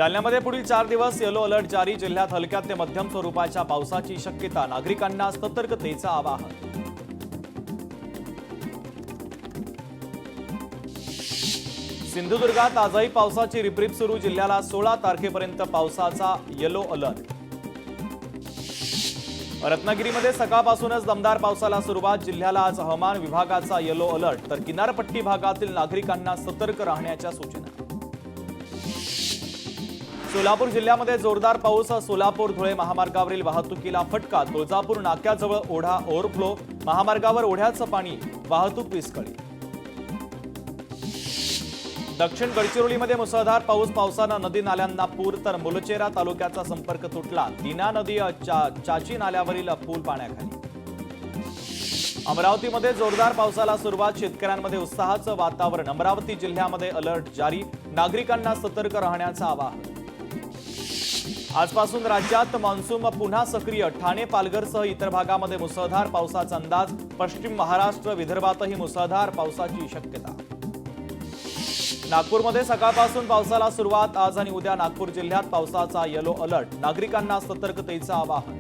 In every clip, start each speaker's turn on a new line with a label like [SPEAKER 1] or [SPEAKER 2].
[SPEAKER 1] जालन्यामध्ये पुढील 4 दिवस yellow alert जारी। जिल्ह्यात हलक्यात ते मध्यम स्वरूपाच्या पावसाची शक्यता। नागरिकांना सतर्कतेचं आवाहन। सिंधुदुर्गात आजही पावसाची रिपरिप सुरू। जिल्ह्याला 16 तारखेपर्यंत पावसाचा येलो अलर्ट। रत्नागिरीमध्ये सकाळपासूनच दमदार पावसाला सुरुवात। जिल्ह्याला आज हवामान विभागाचा येलो अलर्ट, तर किनारपट्टी भागातील नागरिकांना सतर्क राहण्याच्या सूचना। सोलापूर जिल्ह्यामध्ये जोरदार पाऊस। सोलापूर धुळे महामार्गावरील वाहतुकीला फटका। तुळजापूर नाक्याजवळ ओढा ओव्हरफ्लो। महामार्गावर ओढ्याचं पाणी, वाहतूक विस्कळीत। दक्षिण गडचिरोलीमध्ये मुसळधार पाऊस। पावसानं नदी नाल्यांना पूर, तर मुलचेरा तालुक्याचा संपर्क तुटला। दिना नदी चाची नाल्यावरील पूल पाण्याखाली। अमरावतीमध्ये जोरदार पावसाला सुरुवात। शेतकऱ्यांमध्ये उत्साहाचं वातावरण। अमरावती जिल्ह्यामध्ये अलर्ट जारी। नागरिकांना सतर्क राहण्याचं आवाहन। आजपासून राज्यात मान्सून पुन्हा सक्रिय। ठाणे पालघरसह इतर भागामध्ये मुसळधार पावसाचा अंदाज। पश्चिम महाराष्ट्र विदर्भातही मुसळधार पावसाची शक्यता। नागपूरमध्ये सकाळपासून पावसाला सुरुवात। आज आणि उद्या नागपूर जिल्ह्यात पावसाचा येलो अलर्ट। नागरिकांना सतर्कतेचं आवाहन।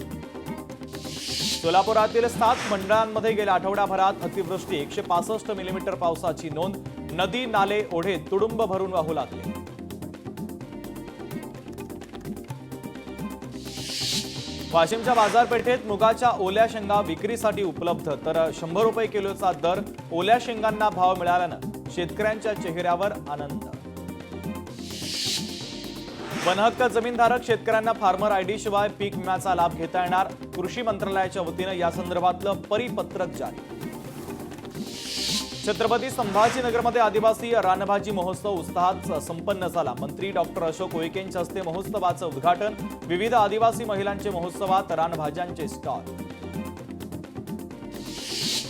[SPEAKER 1] सोलापुरातील 7 मंडळांमध्ये गेल्या आठवड्याभरात अतिवृष्टी। 165 मिलीमीटर पावसाची नोंद। नदी नाले ओढे तुडुंब भरून वाहू लागले। वाशिमच्या बाजारपेठेत मुगाच्या ओल्या शेंगा विक्रीसाठी उपलब्ध, तर 100 रुपये किलोचा दर। ओल्या शेंगांना भाव मिळाल्यानं शेतकऱ्यांच्या चेहऱ्यावर आनंद। वनहक्क जमीनधारक शेतकऱ्यांना फार्मर आयडी शिवाय पीक विम्याचा लाभ घेता येणार। कृषी मंत्रालयाच्या वतीनं या संदर्भातलं परिपत्रक जारी। छत्रपती संभाजीनगरमध्ये आदिवासी रानभाजी महोत्सव उत्साहात संपन्न झाला। मंत्री डॉक्टर अशोक उईकेंच्या हस्ते महोत्सवाचं उद्घाटन। विविध आदिवासी महिलांचे महोत्सवात रानभाज्यांचे स्टॉल।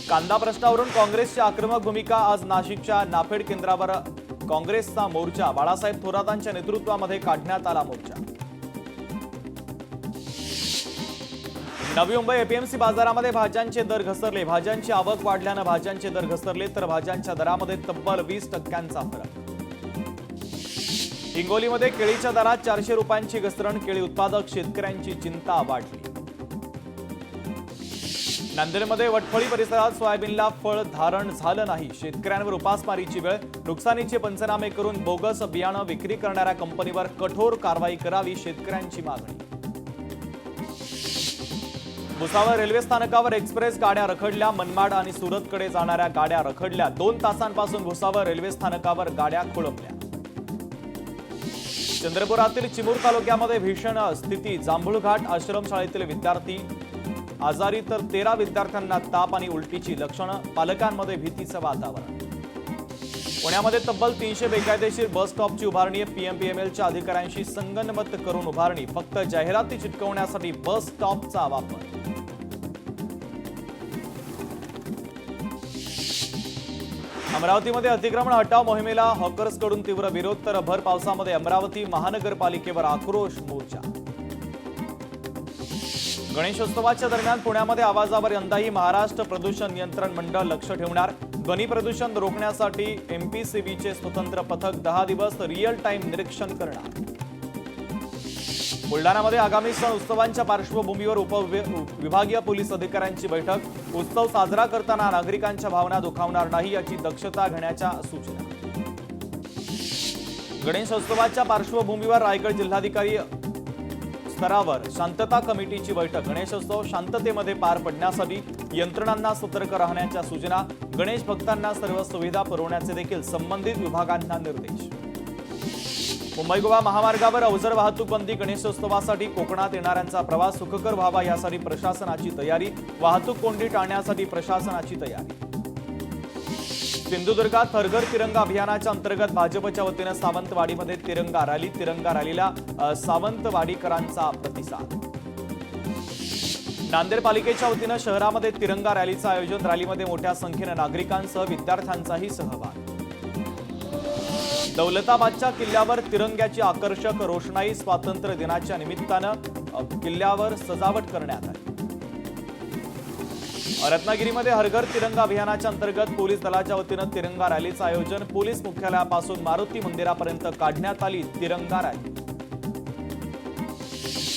[SPEAKER 1] कांदा प्रश्नावरून काँग्रेसची आक्रमक भूमिका। आज नाशिकच्या नाफेड केंद्रावर काँग्रेसचा मोर्चा। बाळासाहेब थोरातांच्या नेतृत्वामध्ये काढण्यात आला मोर्चा। नवी मुंबई एपीएमसी बाजारामध्ये भाज्यांचे दर घसरले। भाज्यांची आवक वाढल्यानं भाज्यांचे दर घसरले, तर भाज्यांच्या दरामध्ये तब्बल 20% फरक। हिंगोलीमध्ये केळीच्या दरात 400 रुपयांची घसरण। केळी उत्पादक शेतकऱ्यांची चिंता वाढली। नांदेडमध्ये वटफळी परिसरात सोयाबीनला फळ धारण झालं नाही। शेतकऱ्यांवर उपासमारीची वेळ। नुकसानीचे पंचनामे करून बोगस बियाणं विक्री करणाऱ्या कंपनीवर कठोर कारवाई करावी, शेतकऱ्यांची मागणी। भुसावळ रेल्वे स्थानकावर एक्सप्रेस गाड्या रखडल्या। मनमाड आणि सुरतकडे जाणाऱ्या गाड्या रखडल्या। 2 तासांपासून भुसावळ रेल्वे स्थानकावर गाड्या खोळंबल्या। चंद्रपुरातील चिमूर तालुक्यामध्ये भीषण स्थिती। जांभूळघाट आश्रमशाळेतील विद्यार्थी आजारी, तर 13 विद्यार्थ्यांना ताप आणि उलटीची लक्षणं। पालकांमध्ये भीतीचं वातावरण। पुण्यामध्ये तब्बल 300 बेकायदेशीर बस स्टॉपची उभारणी। पीएमपीएमएलच्या अधिकाऱ्यांशी संगनमत करून उभारणी। फक्त जाहिराती चिटकवण्यासाठी बस स्टॉपचा वापर। अमरावतीमध्ये अतिक्रमण हटाव मोहिमेला हॉकर्सकडून तीव्र विरोध, तर भर पावसामध्ये अमरावती महानगरपालिकेवर आक्रोश मोर्चा। गणेशोत्सवाच्या दरम्यान पुण्यामध्ये आवाजावर यंदाही महाराष्ट्र प्रदूषण नियंत्रण मंडळ लक्ष ठेवणार। ध्वनी प्रदूषण रोखण्यासाठी एमपीसीबीचे स्वतंत्र पथक 10 दिवस रिअल टाइम निरीक्षण करणार। बुलढाणामध्ये आगामी सण उत्सवांच्या पार्श्वभूमीवर उपविभागीय पोलीस अधिकाऱ्यांची बैठक। उत्सव साजरा करताना नागरिकांच्या भावना दुखावणार नाही याची दक्षता घेण्याच्या सूचना। गणेशोत्सवाच्या पार्श्वभूमीवर रायगड जिल्हाधिकारी स्तरावर शांतता कमिटीची बैठक। गणेशोत्सव शांततेमध्ये पार पडण्यासाठी यंत्रणांना सतर्क राहण्याच्या सूचना। गणेश भक्तांना सर्व सुविधा पुरवण्याचे देखील संबंधित विभागांना निर्देश। मुंबई गोवा महामार्गावर अवजड वाहतूक बंदी। गणेशोत्सवासाठी कोकणात येणाऱ्यांचा प्रवास सुखकर व्हावा यासाठी प्रशासनाची तयारी। वाहतूक कोंडी टाळण्यासाठी प्रशासनाची तयारी। सिंधुदुर्गात हर घर तिरंगा अभियानाच्या अंतर्गत भाजपच्या वतीनं सावंतवाडीमध्ये तिरंगा रॅली। तिरंगा रॅलीला सावंतवाडीकरांचा प्रतिसाद। नांदेड पालिकेच्या वतीनं शहरामध्ये तिरंगा रॅलीचं आयोजन। रॅलीमध्ये मोठ्या संख्येनं नागरिकांसह विद्यार्थ्यांचाही सहभाग। दौलताबादच्या किल्ल्यावर तिरंग्याची आकर्षक रोषणाई। स्वातंत्र्य दिनाच्या निमित्तानं किल्ल्यावर सजावट करण्यात आली। रत्नागिरीमध्ये हर घर तिरंगा अभियानाच्या अंतर्गत पोलीस दलाच्या वतीनं तिरंगा रॅलीचं आयोजन। पोलीस मुख्यालयापासून मारुती मंदिरापर्यंत काढण्यात आली तिरंगा रॅली।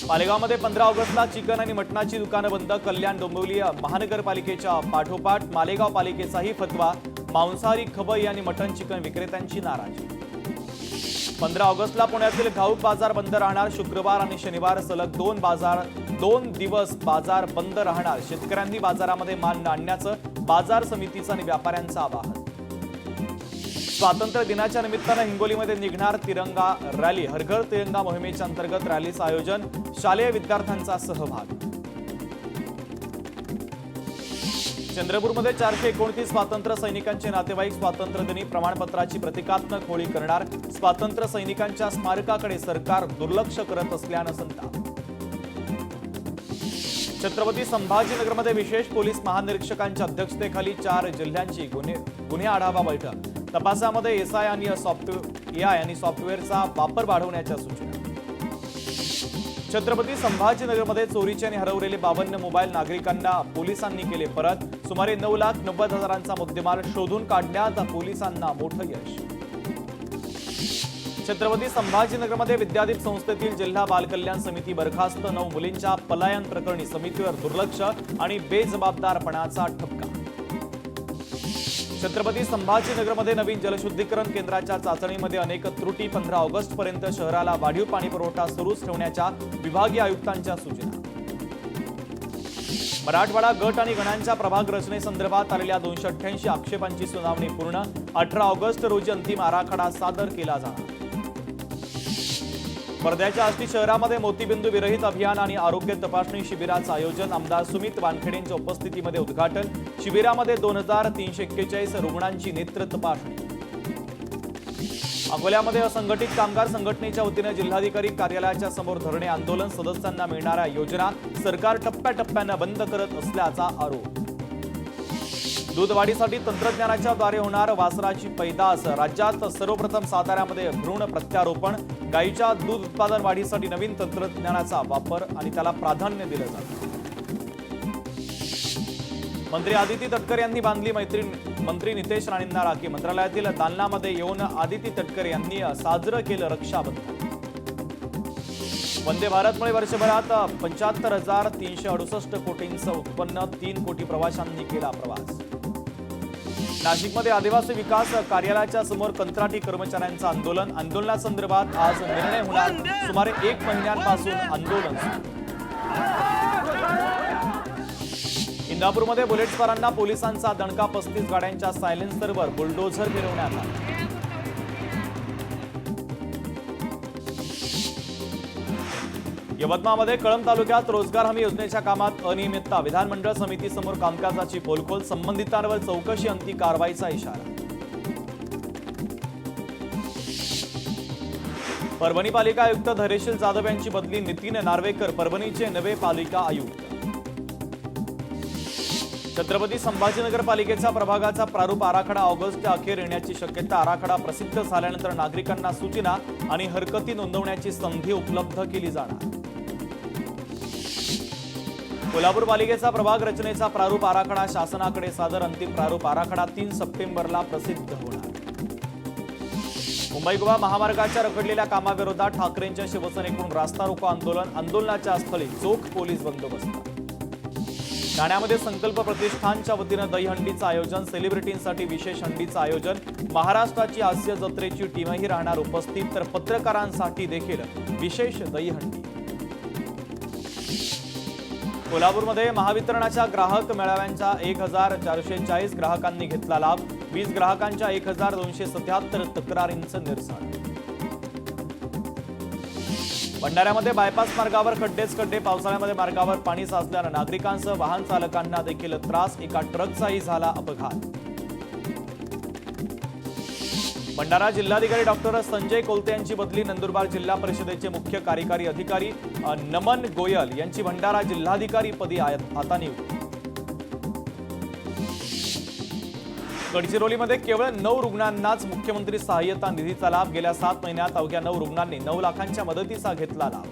[SPEAKER 1] मालेगावमध्ये 15 ऑगस्टला चिकन आणि मटणाची दुकानं बंद. कल्याण डोंबिवली महानगरपालिकेच्या पाठोपाठ मालेगाव पालिकेचाही फतवा. मांसाहारी खबई आणि मटण चिकन विक्रेत्यांची नाराजी. 15 ऑगस्टला पुण्यातील घाऊक बाजार बंद राहणार. शुक्रवार आणि शनिवार सलग दोन दिवस बाजार बंद राहणार. शेतकऱ्यांनी बाजारामध्ये माल न आणण्याचं बाजार समितीचं आणि व्यापाऱ्यांचं आवाहन. स्वातंत्र्य दिनाच्या निमित्तानं हिंगोलीमध्ये निघणार तिरंगा रॅली. हर घर तिरंगा मोहिमेच्या अंतर्गत रॅलीचं आयोजन. शालेय विद्यार्थ्यांचा सहभाग. चंद्रपूरमध्ये 429 स्वातंत्र्य सैनिकांचे नातेवाईक स्वातंत्र्यदिनी प्रमाणपत्राची प्रतिकात्मक होळी करणार. स्वातंत्र्य सैनिकांच्या स्मारकाकडे सरकार दुर्लक्ष करत असल्यानं संताप. छत्रपती संभाजीनगरमध्ये विशेष पोलीस महानिरीक्षकांच्या अध्यक्षतेखाली 4 जिल्ह्यांची गुन्हे आढावा बैठक. तपासामध्ये एसआय आणि सॉफ्टवेअरचा वापर वाढवण्याच्या सूचना. छत्रपती संभाजीनगरमध्ये चोरीचे आणि हरवलेले 52 मोबाईल नागरिकांना पोलिसांनी केले परत. सुमारे 9,90,000चा मुद्देमाल शोधून काढण्यात पोलिसांना मोठं यश. छत्रपती संभाजीनगरमध्ये विद्यादीप संस्थेतील जिल्हा बाल कल्याण समिती बरखास्त. 9 मुलींच्या पलायन प्रकरणी समितीवर दुर्लक्ष आणि बेजबाबदारपणाचा ठपका. छत्रपती संभाजीनगरमध्ये नवीन जलशुद्धीकरण केंद्राच्या चाचणीमध्ये अनेक त्रुटी. 15 ऑगस्टपर्यंत शहराला वाढीव पाणीपुरवठा सुरूच ठेवण्याच्या विभागीय आयुक्तांच्या सूचना. मराठवाडा गट आणि गणांच्या प्रभाग रचनेसंदर्भात आलेल्या 288 आक्षेपांची सुनावणी पूर्ण. 18 ऑगस्ट रोजी अंतिम आराखडा सादर केला जाणार. वर्ध्याच्या आष्टी शहरामध्ये मोतीबिंदू विरहित अभियान आणि आरोग्य तपासणी शिबिराचं आयोजन. आमदार सुमित वानखेडेंच्या उपस्थितीमध्ये उद्घाटन. शिबिरामध्ये 2341 रुग्णांची नेत्र तपासणी. अकोल्यामध्ये असंघटित कामगार संघटनेच्या वतीने जिल्हाधिकारी कार्यालयाच्या समोर धरणे आंदोलन. सदस्यांना मिळणाऱ्या योजना सरकार टप्प्याटप्प्यानं बंद करत असल्याचा आरोप. दूध वाढीसाठी तंत्रज्ञानाच्या द्वारे होणार वासराची पैदास. राज्यात सर्वप्रथम साताऱ्यामध्ये भ्रूण प्रत्यारोपण. गायीच्या दूध उत्पादन वाढीसाठी नवीन तंत्रज्ञानाचा वापर आणि त्याला प्राधान्य दिलं जातं. मंत्री आदिती तटकरे यांनी बांधली मंत्री नितेश राणेंना राखी. मंत्रालयातील दालनामध्ये येऊन आदिती तटकरे यांनी साजरं केलं रक्षाबंधन. वंदे भारतमुळे वर्षभरात 75,368 कोटींचं उत्पन्न. 3 कोटी प्रवाशांनी केला प्रवास. नाशिकमध्ये आदिवासी विकास कार्यालयाच्या समोर कंत्राटी कर्मचाऱ्यांचं आंदोलन. आंदोलनासंदर्भात आज निर्णय होणार. सुमारे 1 महिन्यांपासून आंदोलन. इंदापूरमध्ये बुलेटस्वारांना पोलिसांचा दणका. 35 गाड्यांच्या सायलेन्सरवर बुलडोझर फिरवण्यात आला. यवतमाळमध्ये कळंब तालुक्यात रोजगार हमी योजनेच्या कामात अनियमितता. विधानमंडळ समितीसमोर कामकाजाची पोलखोल. संबंधितांवर चौकशी अंती कारवाईचा इशारा. परभणी पालिका आयुक्त धैर्यशील जाधव यांची बदली. नितीन नार्वेकर परभणीचे नवे पालिका आयुक्त. छत्रपती संभाजीनगर पालिकेचा प्रभागाचा प्रारूप आराखडा ऑगस्टच्या अखेर येण्याची शक्यता. आराखडा प्रसिद्ध झाल्यानंतर नागरिकांना सूचना आणि हरकती नोंदवण्याची संधी उपलब्ध केली जाणार. कोल्हापूर पालिकेचा प्रभाग रचनेचा प्रारूप आराखडा शासनाकडे सादर. अंतिम प्रारूप आराखडा 3 सप्टेंबरला प्रसिद्ध होणार. मुंबई गोवा महामार्गाच्या रखडलेल्या कामाविरोधात ठाकरेंच्या शिवसेनेकडून रास्ता रोको आंदोलन. आंदोलनाच्या स्थळी चोख पोलीस बंदोबस्त. ठाण्यामध्ये संकल्प प्रतिष्ठानच्या वतीनं दहीहंडीचं आयोजन. सेलिब्रिटींसाठी विशेष हंडीचं आयोजन. महाराष्ट्राची हास्य जत्रेची टीमही राहणार उपस्थित. तर पत्रकारांसाठी देखील विशेष दहीहंडी. कोल्हापूरमध्ये महावितरणाच्या ग्राहक मेळाव्यांच्या 1,440 ग्राहकांनी घेतला लाभ. 20 ग्राहकांच्या 1,277 तक्रारींचं निरसन. भंडाऱ्यामध्ये बायपास मार्गावर खड्डेच खड्डे. पावसाळ्यामध्ये मार्गावर पाणी साचल्यानं नागरिकांसह वाहन चालकांना देखील त्रास. एका ट्रकचाही झाला अपघात. भंडारा जिल्हाधिकारी डॉक्टर संजय कोलते यांची बदली. नंदुरबार जिल्हा परिषदेचे मुख्य कार्यकारी अधिकारी नमन गोयल यांची भंडारा जिल्हाधिकारी पदी आता नियुक्ती. गडचिरोलीमध्ये केवळ 9 रुग्णांनाच मुख्यमंत्री सहाय्यता निधीचा लाभ. गेल्या 7 महिन्यात अवघ्या 9 रुग्णांनी 9 लाखांच्या मदतीचा घेतला लाभ.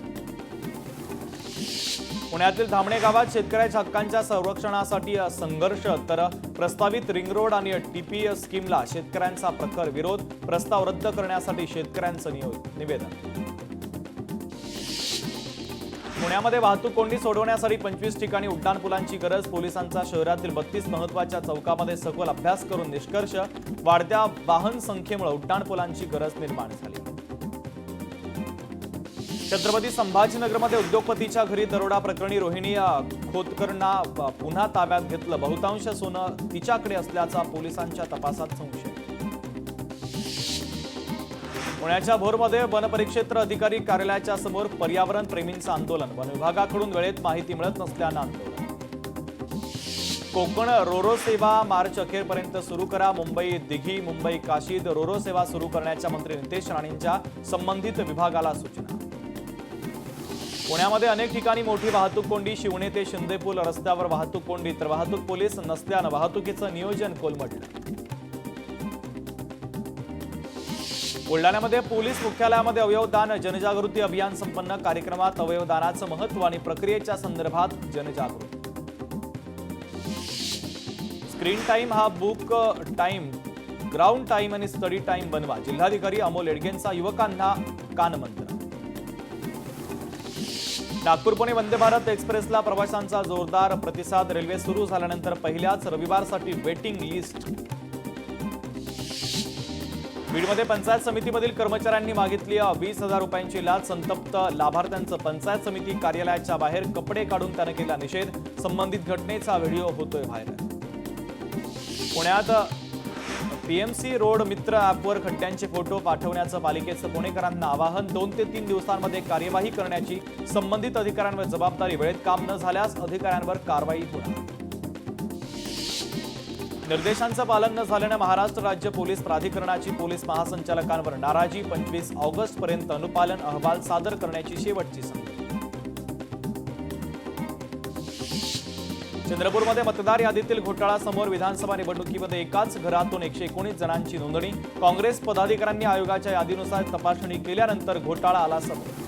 [SPEAKER 1] पुण्यातील धामणे गावात शेतकऱ्यांच्या हक्कांच्या संरक्षणासाठी संघर्ष. तर प्रस्तावित रिंग रोड आणि टीपी स्कीमला शेतकऱ्यांचा प्रखर विरोध. प्रस्ताव रद्द करण्यासाठी शेतकऱ्यांचं निवेदन. पुण्यामध्ये वाहतूक कोंडी सोडवण्यासाठी 25 ठिकाणी उड्डाणपुलांची गरज. पोलिसांचा शहरातील 32 महत्त्वाच्या चौकामध्ये सखोल अभ्यास करून निष्कर्ष. वाढत्या वाहन संख्येमुळे उड्डाणपुलांची गरज निर्माण झाली. छत्रपती संभाजीनगरमध्ये उद्योगपतीच्या घरी दरोडा प्रकरणी रोहिणी खोतकरना पुन्हा ताब्यात घेतलं. बहुतांश सोनं तिच्याकडे असल्याचा पोलिसांच्या तपासात संशय. पुण्याच्या भोरमध्ये वनपरिक्षेत्र अधिकारी कार्यालयाच्या समोर पर्यावरण प्रेमींचं आंदोलन. वन विभागाकडून वेळेत माहिती मिळत नसल्यानं आंदोलन. कोकण रोरो सेवा मार्च अखेरपर्यंत सुरू करा. मुंबई दिघी मुंबई काशीद रोरो सेवा सुरू करण्याच्या मंत्री नितेश राणेंच्या संबंधित विभागाला सूचना. पुण्यामध्ये अनेक ठिकाणी मोठी वाहतूक कोंडी. शिवणे ते शिंदेपूल रस्त्यावर वाहतूक कोंडी तर वाहतूक पोलीस नसल्यानं वाहतुकीचं नियोजन कोलमडलं. बुलढाण्यामध्ये पोलीस मुख्यालयामध्ये अवयवदान जनजागृती अभियान संपन्न. कार्यक्रमात अवयवदानाचं महत्त्व आणि प्रक्रियेच्या संदर्भात जनजागृती. स्क्रीन टाइम हा बुक टाइम, ग्राउंड टाइम आणि स्टडी टाइम बनवा. जिल्हाधिकारी अमोल येडगेंचा युवकांना कानमंत्र. नागपूर पुणे वंदे भारत एक्सप्रेसला प्रवाशांचा जोरदार प्रतिसाद. रेल्वे सुरू झाल्यानंतर पहिल्याच रविवारसाठी वेटिंग लिस्ट. बीडमध्ये पंचायत समितीमधील कर्मचाऱ्यांनी मागितली 20,000 रुपयांची लाच. संतप्त लाभार्थ्यांचं पंचायत समिती कार्यालयाच्या बाहेर कपडे काढून त्यानं केला निषेध. संबंधित घटनेचा व्हिडिओ होतोय व्हायरल. पुण्यात पीएमसी रोड मित्र ॲपवर खड्ड्यांचे फोटो पाठवण्याचं पालिकेचं पुणेकरांना आवाहन. 2 ते 3 दिवसांमध्ये कार्यवाही करण्याची. संबंधित अधिकाऱ्यांवर जबाबदारी. वेळेत काम न झाल्यास अधिकाऱ्यांवर कारवाई होणार. निर्देशांचं पालन न झाल्यानं महाराष्ट्र राज्य पोलीस प्राधिकरणाची पोलीस महासंचालकांवर नाराजी. 25 ऑगस्टपर्यंत अनुपालन अहवाल सादर करण्याची शेवटची संधी. चंद्रपूरमध्ये मतदार यादीतील घोटाळा समोर. विधानसभा निवडणुकीमध्ये एकाच घरातून 119 जणांची नोंदणी. काँग्रेस पदाधिकाऱ्यांनी आयोगाच्या यादीनुसार तपासणी केल्यानंतर घोटाळा आला समोर.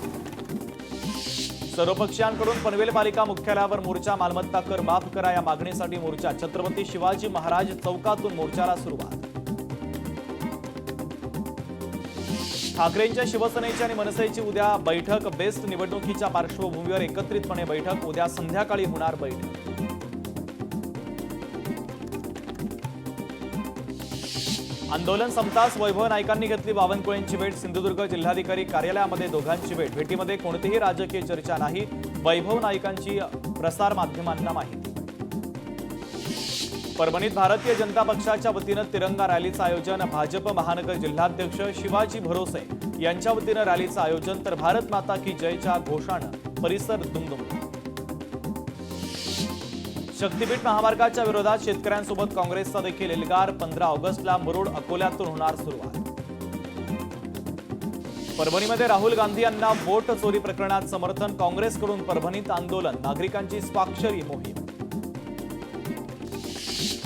[SPEAKER 1] सर्वपक्षीयांकडून पनवेल पालिका मुख्यालयावर मोर्चा. मालमत्ता कर माफ करा या मागणीसाठी मोर्चा. छत्रपती शिवाजी महाराज चौकातून मोर्चाला सुरुवात. ठाकरेंच्या शिवसेनेची आणि मनसेची उद्या बैठक. बेस्ट निवडणुकीच्या पार्श्वभूमीवर एकत्रितपणे बैठक. उद्या संध्याकाळी होणार बैठक. आंदोलन संपताच वैभव नाईकांनी घेतली बावनकुळेंची भेट. सिंधुदुर्ग जिल्हाधिकारी कार्यालयामध्ये दोघांची भेट. भेटीमध्ये कोणतीही राजकीय चर्चा नाही. वैभव नाईकांची प्रसारमाध्यमांना माहिती. परभणीत भारतीय जनता पक्षाच्या वतीनं तिरंगा रॅलीचं आयोजन. भाजप महानगर जिल्हाध्यक्ष शिवाजी भरोसे यांच्या वतीनं रॅलीचं आयोजन. तर भारत माता की जयच्या घोषानं परिसर दुमदुमला. शक्तीपीठ महामार्गाच्या विरोधात शेतकऱ्यांसोबत काँग्रेसचा देखील एल्गार. 15 ऑगस्टला मुरुड अकोल्यातून होणार सुरुवात. परभणीमध्ये राहुल गांधी यांना वोट चोरी प्रकरणात समर्थन. काँग्रेसकडून परभणीत आंदोलन. नागरिकांची स्वाक्षरी मोहीम.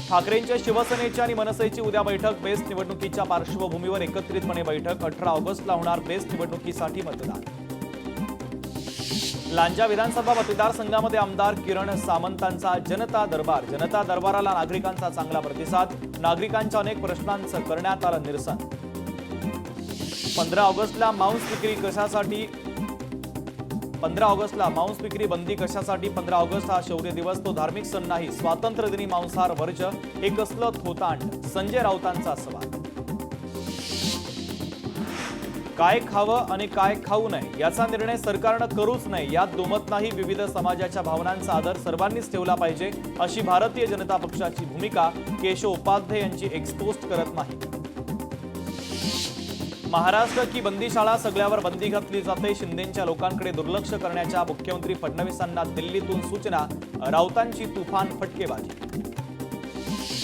[SPEAKER 1] ठाकरेंच्या शिवसेनेची आणि मनसेची उद्या बैठक. बेस्ट निवडणुकीच्या पार्श्वभूमीवर एकत्रितपणे बैठक. 18 ऑगस्टला होणार बेस्ट निवडणुकीसाठी मतदान. लांजा विधानसभा मतदारसंघामध्ये आमदार किरण सामंतांचा जनता दरबार. जनता दरबाराला नागरिकांचा चांगला प्रतिसाद. नागरिकांच्या अनेक प्रश्नांचं करण्यात आलं निरसन. 15 ऑगस्टला मांस विक्री कशासाठी? 15 ऑगस्टला मांस विक्री बंदी कशासाठी? 15 ऑगस्ट हा शौर्य दिवस, तो धार्मिक सण नाही. स्वातंत्र्यदिनी मांसाहार वर्ज हे कसलं थोतांड? संजय राऊतांचा सवाल. काय खावं आणि काय खाऊ नये याचा निर्णय सरकारनं करूच नये. यात दुमत नाही. विविध समाजाच्या भावनांचा आदर सर्वांनीच ठेवला पाहिजे अशी भारतीय जनता पक्षाची भूमिका. केशव उपाध्याय यांची एक्सपोस्ट करत नाही. महाराष्ट्र की बंदीशाळा, सगळ्यावर बंदी घातली जाते. शिंदेंच्या लोकांकडे दुर्लक्ष करण्याच्या मुख्यमंत्री फडणवीसांना दिल्लीतून सूचना. राऊतांची तुफान फटकेबाजी.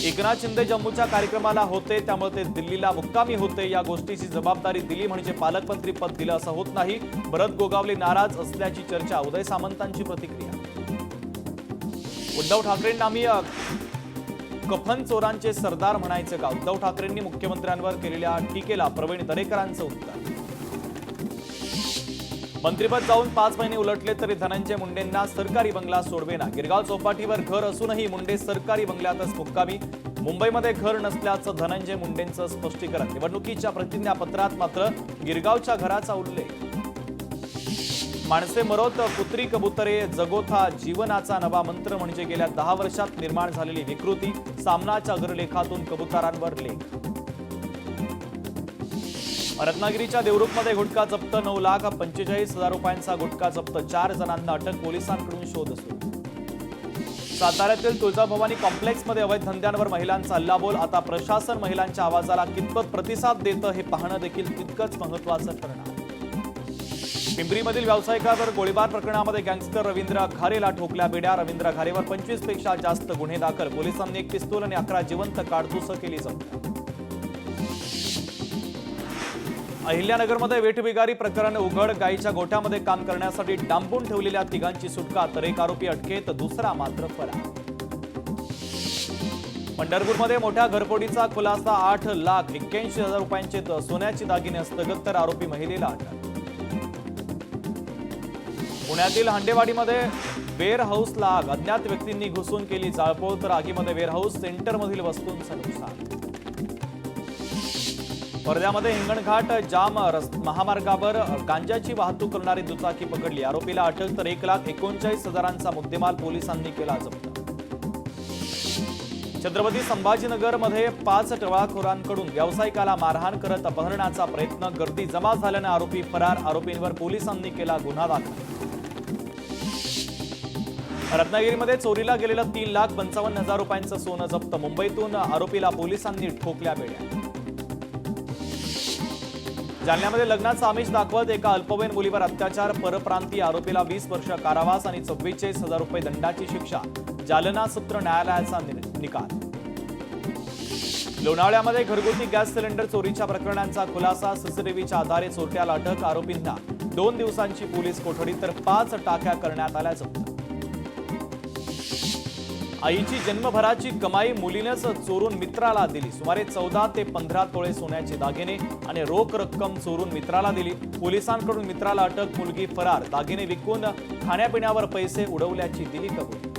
[SPEAKER 1] एकनाथ शिंदे जम्मूच्या कार्यक्रमाला होते त्यामुळे ते दिल्लीला मुक्कामी होते. या गोष्टीची जबाबदारी दिली म्हणजे पालकमंत्री पद दिलं असं होत नाही. भरत गोगावले नाराज असल्याची चर्चा. उदय सामंतांची प्रतिक्रिया. उद्धव ठाकरेंना आम्ही कफन चोरांचे सरदार म्हणायचं का? उद्धव ठाकरेंनी मुख्यमंत्र्यांवर केलेल्या टीकेला प्रवीण दरेकरांचं उत्तर. मंत्रिपद जाऊन 5 महिने उलटले तरी धनंजय मुंडेंना सरकारी बंगला सोडवेना. गिरगाव चौपाटीवर घर असूनही मुंडे सरकारी बंगल्यातच मुक्कामी. मुंबईमध्ये घर नसल्याचं धनंजय मुंडेंचं स्पष्टीकरण. निवडणुकीच्या प्रतिज्ञापत्रात मात्र गिरगावच्या घराचा उल्लेख. माणसे मरोत कुत्री कबुतरे जगोथा जीवनाचा नवा मंत्र म्हणजे गेल्या 10 वर्षात निर्माण झालेली विकृती. सामनाच्या अग्रलेखातून कबुतरांवर लेख. रत्नागिरीच्या देवरुखमध्ये गुटखा जप्त. 9,45,000 रुपयांचा गुटखा जप्त. 4 जणांना अटक. पोलिसांकडून शोध सुरू. साताऱ्यातील तुळजाभवानी कॉम्प्लेक्समध्ये अवैध धंद्यांवर महिलांचा हल्लाबोल. आता प्रशासन महिलांच्या आवाजाला कितपत प्रतिसाद देतं हे पाहणं देखील तितकंच महत्त्वाचं ठरणार. पिंपरीमधील व्यावसायिकावर गोळीबार प्रकरणामध्ये गँगस्टर रवींद्र घारेला ठोकल्या बेड्या. रवींद्र घारेवर 25 पेक्षा जास्त गुन्हे दाखल. पोलिसांनी एक पिस्तूल आणि 11 जिवंत काडतुसं केली जप्त. अहिल्यानगरमध्ये वेठबिगारी प्रकरण उघड. गायीच्या गोठ्यामध्ये काम करण्यासाठी डांबून ठेवलेल्या तिघांची सुटका. तर एक आरोपी अटकेत, दुसरा मात्र फरार. पंढरपूरमध्ये मोठ्या घरफोडीचा खुलासा. 8,81,000 रुपयांचे सोन्याची दागिने हस्तगत. तर आरोपी महिलेला अटक. पुण्यातील हांडेवाडीमध्ये वेअर हाऊसला आग. अज्ञात व्यक्तींनी घुसून केली जाळपोळ. तर आगीमध्ये वेअर हाऊस सेंटरमधील वस्तूंचं नुकसान. वर्ध्यामध्ये हिंगणघाट जाम महामार्गावर गांजाची वाहतूक करणारी दुचाकी पकडली. आरोपीला अटक. तर 1,39,000चा मुद्देमाल पोलिसांनी केला जप्त. छत्रपती संभाजीनगरमध्ये 5 टवाळखोरांकडून व्यावसायिकाला मारहाण करत अपहरणाचा प्रयत्न. गर्दी जमा झाल्याने आरोपी फरार. आरोपींवर पोलिसांनी केला गुन्हा दाखल. रत्नागिरीमध्ये चोरीला गेलेलं 3,55,000 रुपयांचं सोनं जप्त. मुंबईतून आरोपीला पोलिसांनी ठोकल्या बेड्या. जालन्यामध्ये लग्नाचा आमिष दाखवत एका अल्पवयीन मुलीवर अत्याचार. परप्रांतीय आरोपीला 20 वर्ष कारावास आणि 44,000 रुपये दंडाची शिक्षा. जालना सत्र न्यायालयाचा निकाल. लोणावळ्यामध्ये घरगुती गॅस सिलेंडर चोरीच्या प्रकरणांचा खुलासा. सीसीटीव्हीच्या आधारे चोरट्याला अटक. आरोपींना 2 दिवसांची पोलीस कोठडी. तर 5 टाक्या करण्यात आल्या जप्त. आईची जन्मभराची कमाई मुलीनेच चोरून मित्राला दिली. सुमारे 14 ते 15 तोळे सोन्याचे दागिने आणि रोख रक्कम चोरून मित्राला दिली. पोलिसांकडून मित्राला अटक. मुलगी फरार. दागिने विकून खाण्यापिण्यावर पैसे उडवल्याची दिली कबुली.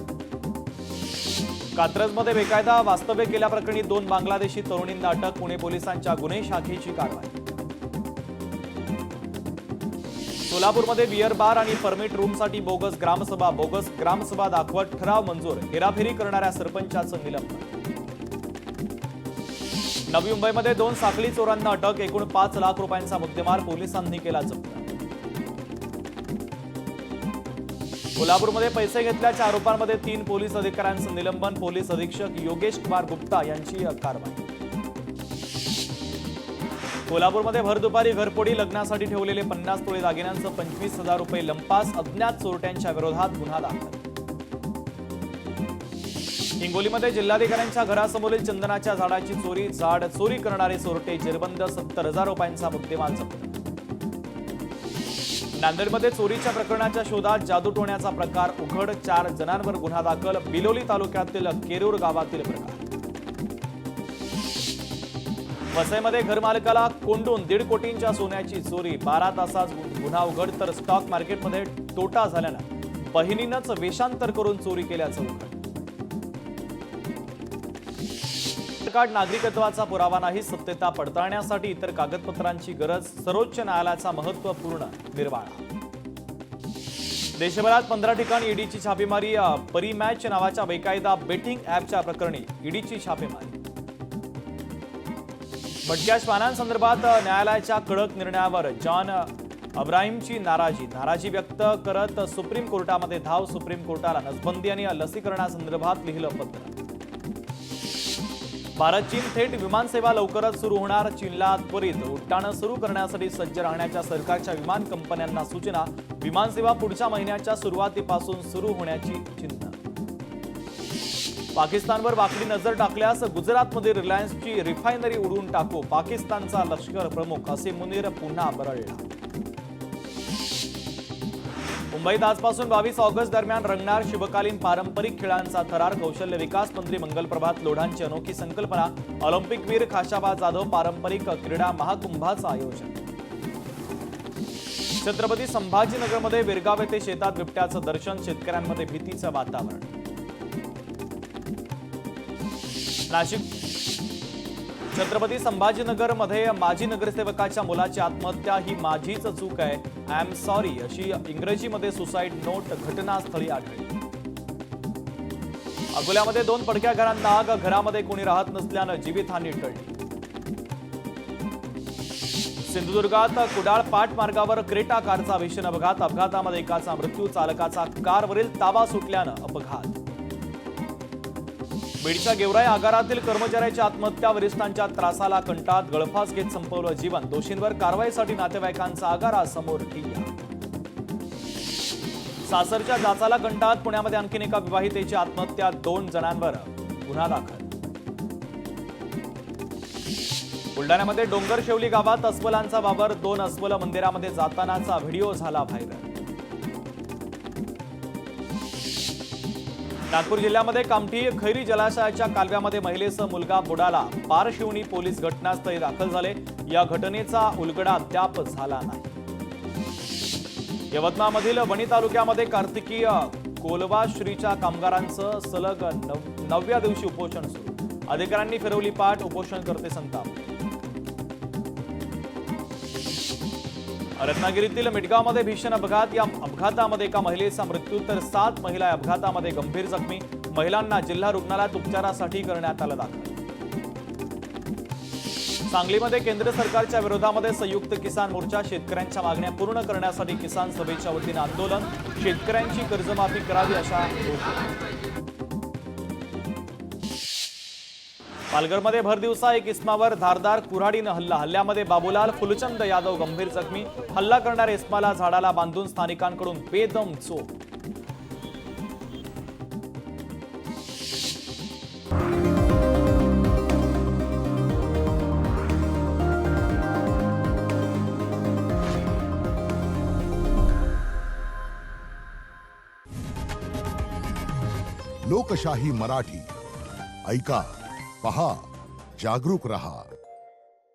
[SPEAKER 1] कात्रजमध्ये बेकायदा वास्तव्य केल्याप्रकरणी 2 बांगलादेशी तरुणींना अटक. पुणे पोलिसांच्या गुन्हे शाखेची कारवाई. सोलापूरमध्ये बियर बार आणि परमिट रूमसाठी बोगस ग्रामसभा. बोगस ग्रामसभा दाखवत ठराव मंजूर. हेराफेरी करणाऱ्या सरपंचाचं निलंबन. नवी मुंबईमध्ये 2 साखळी चोरांना अटक. एकूण 5 लाख रुपयांचा मुद्देमाल पोलिसांनी केला जप्त. कोल्हापूरमध्ये पैसे घेतल्याच्या आरोपांमध्ये 3 पोलीस अधिकाऱ्यांचं निलंबन. पोलीस अधीक्षक योगेश कुमार गुप्ता यांची कारवाई. कोल्हापूरमध्ये भर दुपारी घरफोडी. लग्नासाठी ठेवलेले 50 तोळे दागिन्यांचं 25,000 रुपये लंपास. अज्ञात चोरट्यांच्या विरोधात गुन्हा दाखल. हिंगोलीमध्ये जिल्हाधिकाऱ्यांच्या घरासमोरील चंदनाच्या झाडाची चोरी. झाड चोरी करणारे चोरटे जेरबंद. 70,000 रुपयांचा मुद्देमाल जप्त. नांदेडमध्ये चोरीच्या प्रकरणाच्या शोधात जादूटोण्याचा प्रकार उघड. 4 जणांवर गुन्हा दाखल. बिलोली तालुक्यातील केरूर गावातील प्रकार. वसईमध्ये घरमालकाला कोंडून 1.5 कोटींच्या सोन्याची चोरी. 12 तासात गुन्हा उघड. तर स्टॉक मार्केटमध्ये तोटा झाल्यानं बहिणीनंच वेषांतर करून चोरी केल्याचं उघड. कार्ड नागरिकत्वाचा पुरावा नाही. सत्यता पडताळण्यासाठी इतर कागदपत्रांची गरज. सर्वोच्च न्यायालयाचा महत्त्वपूर्ण निर्वाळा. देशभरात 15 ठिकाणी ईडीची छापेमारी. परिमॅच नावाच्या बेकायदा बेटिंग ॲपच्या प्रकरणी ईडीची छापेमारी. भटक्या श्वानांसंदर्भात न्यायालयाच्या कडक निर्णयावर जॉन अब्राहिमची नाराजी व्यक्त करत सुप्रीम कोर्टामध्ये धाव. सुप्रीम कोर्टाला नसबंदी आणि लसीकरणासंदर्भात लिहिलं पत्र. भारत चीन थेट विमानसेवा लवकरच सुरू होणार. चीनला त्वरित उड्डाणं सुरू करण्यासाठी सज्ज राहण्याच्या सरकारच्या विमान कंपन्यांना सूचना. विमानसेवा पुढच्या महिन्याच्या सुरुवातीपासून सुरू होण्याची चिंता. पाकिस्तानवर वाकडी नजर टाकल्यास गुजरातमध्ये रिलायन्सची रिफायनरी उडवून टाकू. पाकिस्तानचा लष्कर प्रमुख असे मुनीर पुन्हा बरळला. मुंबईत आजपासून 22 ऑगस्ट दरम्यान रंगणार शिवकालीन पारंपरिक खेळांचा थरार. कौशल्य विकास मंत्री मंगलप्रभात लोढांची अनोखी संकल्पना. ऑलिम्पिकवीर खाशाबा जाधव पारंपरिक क्रीडा महाकुंभाचं आयोजन. छत्रपती संभाजीनगरमध्ये विरगाव येथे शेतात बिबट्याचं दर्शन. शेतकऱ्यांमध्ये भीतीचं वातावरण. नाशिक छत्रपती संभाजीनगरमध्ये माजी नगरसेवकाच्या मुलाची आत्महत्या ही माझीच चूक आहे, आय एम सॉरी अशी इंग्रजीमध्ये सुसाईड नोट घटनास्थळी आढळली. अकोल्यामध्ये 2 पडक्या घरांना आग, घरामध्ये कोणी राहत नसल्यानं जीवितहानी टळली. सिंधुदुर्गात कुडाळ पाट मार्गावर क्रेटा कारचा भीषण अपघात, अपघातामध्ये एकाचा मृत्यू, चालकाचा कारवरील ताबा सुटल्यानं अपघात. बीडच्या गेवराई आगारातील कर्मचाऱ्याची आत्महत्या, वरिष्ठांच्या त्रासाला कंटाळत गळफास घेत संपवलं जीवन, दोषींवर कारवाईसाठी नातेवाईकांचा आगारासमोर ठिय्या. सासरच्या जाचाला कंटाळत पुण्यामध्ये आणखीन एका विवाहितेची आत्महत्या, 2 जणांवर गुन्हा दाखल. बुलढाण्यामध्ये डोंगरशेवली गावात अस्वलांचा वावर, 2 अस्वल मंदिरामध्ये जातानाचा व्हिडिओ झाला व्हायरल. नागपूर जिल्ह्यामध्ये कामठी खैरी जलाशयाच्या कालव्यामध्ये महिलेसह मुलगा बुडाला, पारशिवनी पोलीस घटनास्थळी दाखल झाले. या घटनेचा उलगडा अद्याप झाला नाही. यवतमाळमधील वणी तालुक्यामध्ये कार्तिकीय कोलवाश्रीच्या कामगारांचं सलग 9व्या दिवशी उपोषण सुरू, अधिकाऱ्यांनी फिरवली पाठ, उपोषणकर्ते संताप. रत्नागिरीतील मिटगावमध्ये भीषण अपघात, या अपघातामध्ये एका महिलेचा मृत्यू तर 7 महिला या अपघातामध्ये गंभीर जखमी. महिलांना जिल्हा रुग्णालयात उपचारासाठी करण्यात आलं दाखल. सांगलीमध्ये केंद्र सरकारच्या विरोधामध्ये संयुक्त किसान मोर्चा, शेतकऱ्यांच्या मागण्या पूर्ण करण्यासाठी किसान सभेच्या वतीने आंदोलन, शेतकऱ्यांची कर्जमाफी करावी अशा घोषणा. पालघरमध्ये भर दिवसा एक इस्मावर धारदार कुऱ्हाडीनं हल्ला, हल्ल्यामध्ये बाबूलाल फुलचंद यादव गंभीर जखमी. हल्ला करणाऱ्या इस्माला झाडाला बांधून स्थानिकांकडून बेदम चोप.
[SPEAKER 2] लोकशाही मराठी ऐका, पहा, जागरूक रहा.